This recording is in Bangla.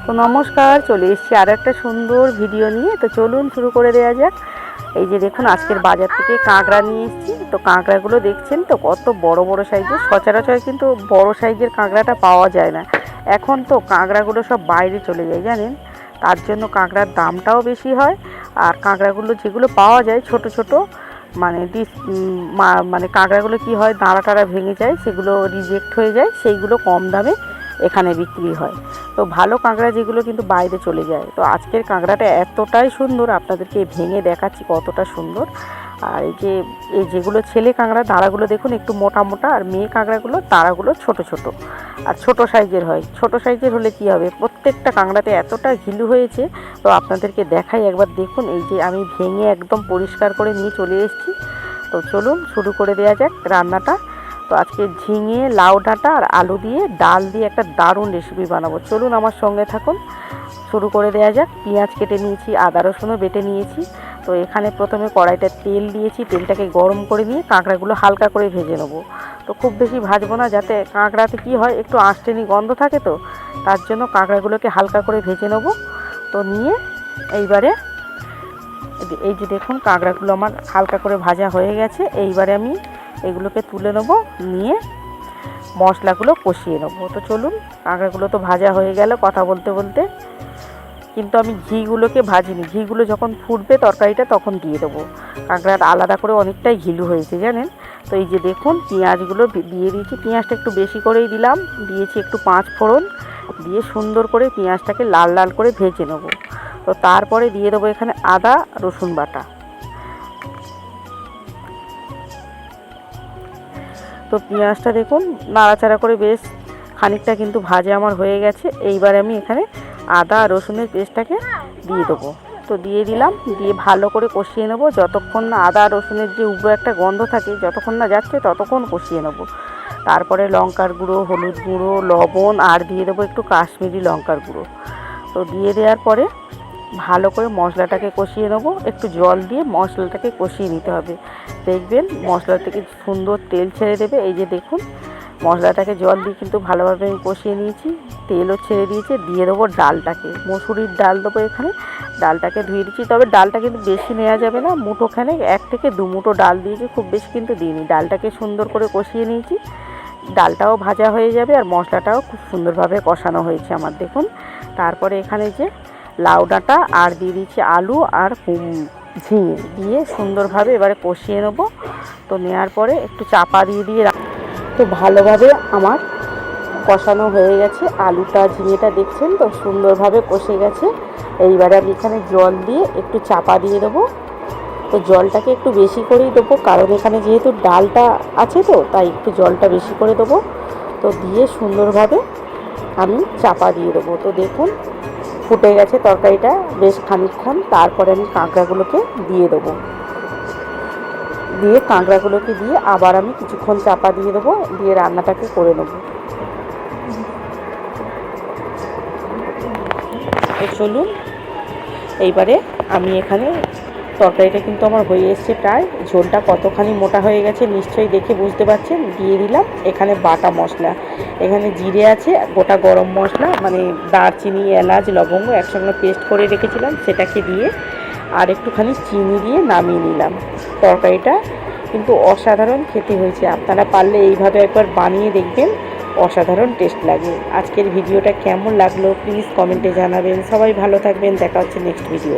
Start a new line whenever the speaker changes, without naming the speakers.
তো নমস্কার, চলে এসেছি আর একটা সুন্দর ভিডিও নিয়ে। তো চলুন শুরু করে দেওয়া যাক। এই যে দেখুন, আজকের বাজার থেকে কাঁকড়া নিয়ে এসেছি। তো কাঁকড়াগুলো দেখছেন তো কত বড় বড় সাইজের। সচরাচর কিন্তু বড় সাইজের কাঁকড়াটা পাওয়া যায় না। এখন তো কাঁকড়াগুলো সব বাইরে চলে যায় জানেন, তার জন্য কাঁকড়ার দামটাও বেশি হয়। আর কাঁকড়াগুলো যেগুলো পাওয়া যায় ছোট ছোট, মানে মানে কাঁকড়াগুলো কি হয়, দাঁড়া টাড়া ভেঙে যায়, সেগুলো রিজেক্ট হয়ে যায়, সেইগুলো কম দামে এখানে বিক্রি হয়। তো ভালো কাঁকড়া যেগুলো কিন্তু বাইরে চলে যায়। তো আজকের কাঁকড়াটা এতটাই সুন্দর, আপনাদেরকে ভেঙে দেখাচ্ছি কতটা সুন্দর। আর এই যেগুলো ছেলে কাঁকড়া দাঁড়াগুলো দেখুন একটু মোটা মোটা, আর মেয়ে কাঁকড়াগুলো দাঁড়াগুলো ছোট ছোট আর ছোট সাইজের হয়। ছোট সাইজের হলে কি হবে, প্রত্যেকটা কাঁকড়াতে এতটা ঘিলু হয়েছে। তো আপনাদেরকে দেখাই একবার দেখুন। এই যে আমি ভেঙে একদম পরিষ্কার করে নিয়ে চলে এসেছি। তো চলুন শুরু করে দেওয়া যাক রান্নাটা। তো আজকে ঝিঙে, লাউ ডাঁটা আর আলু দিয়ে ডাল দিয়ে একটা দারুণ রেসিপি বানাবো। চলুন আমার সঙ্গে থাকুন, শুরু করে দেওয়া যাক। পেঁয়াজ কেটে নিয়েছি, আদা রসুনও বেটে নিয়েছি। তো এখানে প্রথমে কড়াইটা তেল দিয়েছি, তেলটাকে গরম করে নিয়ে কাঁকড়াগুলো হালকা করে ভেজে নেবো। তো খুব বেশি ভাজবো না, যাতে কাঁকড়াতে কি হয় একটু আঁশটেনি গন্ধ থাকে, তো তার জন্য কাঁকড়াগুলোকে হালকা করে ভেজে নেবো। তো নিয়ে এইবারে এই যে দেখুন, কাঁকড়াগুলো আমার হালকা করে ভাজা হয়ে গেছে। এইবারে আমি এগুলোকে তুলে নেবো, নিয়ে মশলাগুলো কষিয়ে নেবো। তো চলুন, কাঁকড়াগুলো তো ভাজা হয়ে গেল কথা বলতে বলতে। কিন্তু আমি ঘিগুলোকে ভাজিনি, ঘিগুলো যখন ফুটবে তরকারিটা তখন দিয়ে দেবো। কাঁকড়ার আলাদা করে অনেকটাই ঘিলু হয়েছে জানেন। তো এই যে দেখুন, পেঁয়াজগুলো দিয়ে দিয়েছি, পেঁয়াজটা একটু বেশি করেই দিলাম, দিয়েছি একটু 5 ফোড়ন, দিয়ে সুন্দর করে পেঁয়াজটাকে লাল লাল করে ভেজে নেবো। তো তারপরে দিয়ে দেবো এখানে আদা রসুন বাটা। তো পেঁয়াজটা দেখুন নাড়াচাড়া করে বেশ খানিকটা কিন্তু ভাজা আমার হয়ে গেছে। এইবার আমি এখানে আদা রসুনের পেস্টটাকে দিয়ে দেবো। তো দিয়ে দিলাম, দিয়ে ভালো করে কষিয়ে নেবো যতক্ষণ না আদা রসুনের যে উগ্র একটা গন্ধ থাকে, যতক্ষণ না যাচ্ছে ততক্ষণ কষিয়ে নেবো। তারপরে লঙ্কার গুঁড়ো, হলুদ গুঁড়ো, লবণ আর দিয়ে দেবো একটু কাশ্মীরি লঙ্কার গুঁড়ো। তো দিয়ে দেওয়ার পরে ভালো করে মশলাটাকে কষিয়ে নেবো। একটু জল দিয়ে মশলাটাকে কষিয়ে নিতে হবে, দেখবেন মশলা থেকে সুন্দর তেল ছেড়ে দেবে। এই যে দেখুন, মশলাটাকে জল দিয়ে কিন্তু ভালোভাবে আমি কষিয়ে নিয়েছি, তেলও ছেড়ে দিয়েছে। দিয়ে দেবো ডালটাকে, মসুরির ডাল দেবো এখানে। ডালটাকে ধুয়ে দিচ্ছি, তবে ডালটা কিন্তু বেশি নেওয়া যাবে না, মুঠোখানে 1 থেকে 2 মুঠো ডাল দিয়েছি, খুব বেশি কিন্তু দিইনি। ডালটাকে সুন্দর করে কষিয়ে নিয়েছি, ডালটাও ভাজা হয়ে যাবে আর মশলাটাও খুব সুন্দরভাবে কষানো হয়েছে আমার দেখুন। তারপরে এখানে যে লাউ ডাঁটা আর দিয়ে দিচ্ছি আলু আর ঝিঙে দিয়ে সুন্দরভাবে এবারে কষিয়ে নেবো। তো নেওয়ার পরে একটু চাপা দিয়ে তো ভালোভাবে আমার কষানো হয়ে গেছে। আলুটা ঝিঙেটা দেখছেন তো সুন্দরভাবে কষে গেছে। এইবারে আমি এখানে জল দিয়ে একটু চাপা দিয়ে দেবো। তো জলটাকে একটু বেশি করেই দেবো, কারণ এখানে যেহেতু ডালটা আছে তো তাই একটু জলটা বেশি করে দেবো। তো দিয়ে সুন্দরভাবে আমি চাপা দিয়ে দেবো। তো দেখুন ফুটে গেছে তরকারিটা বেশ খানিকক্ষণ। তারপরে আমি কাঁকড়াগুলোকে দিয়ে দেবো, দিয়ে কাঁকড়াগুলোকে দিয়ে আবার আমি কিছুক্ষণ চাপা দিয়ে দেবো, দিয়ে রান্নাটাকে করে নেবো। তো চলুন, এইবারে আমি এখানে তরকারিটা কিন্তু আমার হয়ে এসছে প্রায়। ঝোলটা কতখানি মোটা হয়ে গেছে নিশ্চয়ই দেখে বুঝতে পারছেন। দিয়ে দিলাম এখানে বাটা মশলা, এখানে জিরে আছে, গোটা গরম মশলা মানে দারচিনি, এলাচ, লবঙ্গ একসঙ্গে পেস্ট করে রেখেছিলাম, সেটাকে দিয়ে আর একটুখানি চিনি দিয়ে নামিয়ে নিলাম। তরকারিটা কিন্তু অসাধারণ খেতে হয়েছে, আপনারা পারলে এইভাবে একবার বানিয়ে দেখবেন, অসাধারণ টেস্ট লাগে। আজকের ভিডিওটা কেমন লাগলো প্লিজ কমেন্টে জানাবেন। সবাই ভালো থাকবেন, দেখা হচ্ছে নেক্সট ভিডিও।